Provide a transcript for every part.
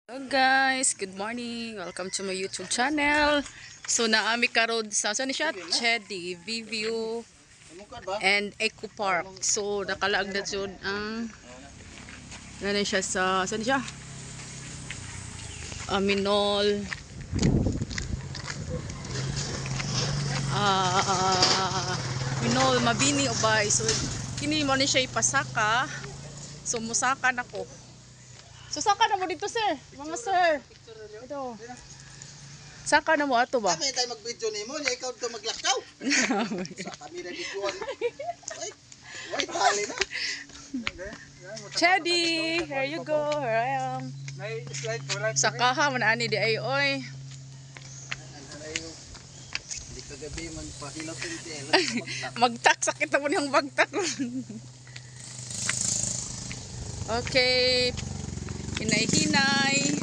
Hello guys, good morning. Welcome to my YouTube channel. So naami karon sa saan siya? Chedi, Viview and Eco Park. So nakalaag na jud ang nana siya sa saan siya? Aminol. Minol Mabini ubay. So kini mo ni siya ipasaka. So musaka nako. So saka na mo dito sir, mga sir. Ito. Saka na mo ato ba? Kami tayo mag-video nimo, niya ikaw to maglakaw. Sa kami na videoan. Wait, hali na. Chedi, here you go. Here I am. Saka ha man ani di ay oy. Hindi kagabi man pahilaw tintel. Magtak sakit mo niyang bagtak. Okay. Hinay-hinay.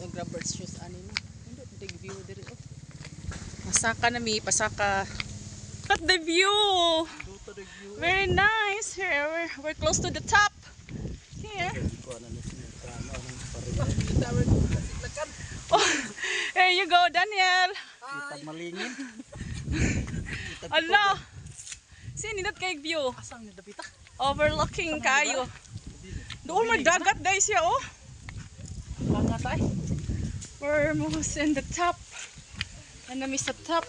Ang rubber shoes ani no. Hindi big view diri oh. Pasaka na mi, pasaka. Look at the view. Very nice. Here we're close to the top. Here. Oh, here you go, Daniel. Kita malingin. Allah. Sinindot kay view. Asang ni dapita? Overlooking kayo. Doon may dagat guys ya oh. Pangatay. We're almost in the top. And I'm sa top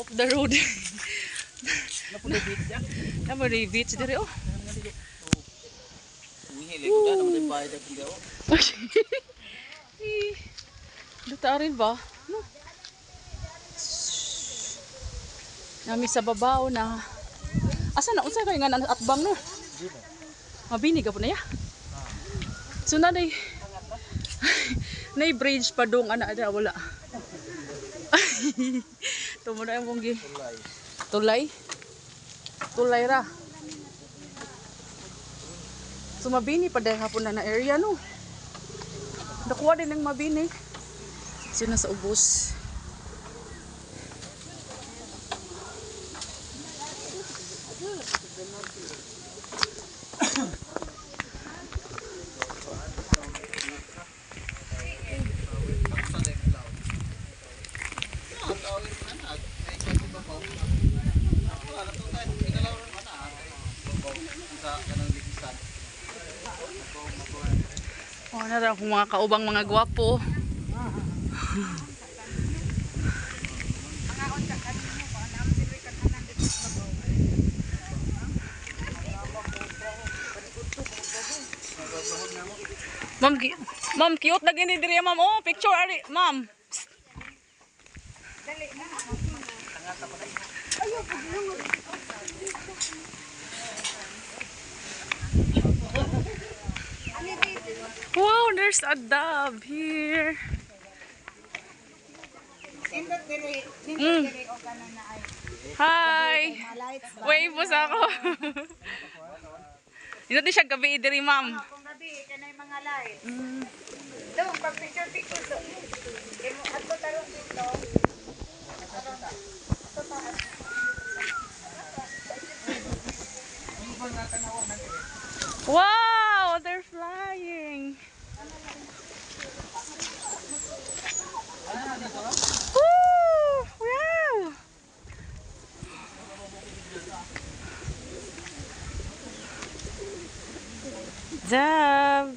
of the road. Napuno beach ya. Napuno beach diri oh. Umihili ko na naman bayad ako daw. Dito rin ba? No. Nami sa babaw na. Asa na unsa kay nga atbang no? Mabini ka po na ya. So na day. Nay bridge pa dong ana ada wala. Tumo na yung monggi. Tulay. Tulay ra. So mabini pa day hapon na area no. Nakuha din ng mabini. Sino sa ubos. Oh, nara akong mga kaubang mga gwapo. Ma'am, cute na gini diri ma'am. Oh, picture ari, ma'am. Wow, there's a dove here. Hi. Wave mo sa ako. Hindi siya gabi diri ma'am. Kung gabi, kanay mga light. Doon, pag picture doon. Ato tarong dito. Wow, they're flying. Woo! Wow! Dove.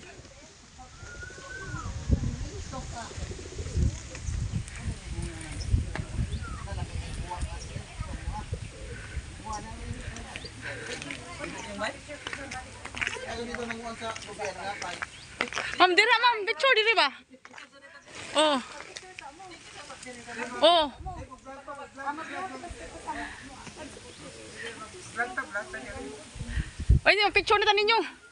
Ma'am, dira ma'am, picture diri ba? Oh. Oh. Ay, picture na ta ninyo.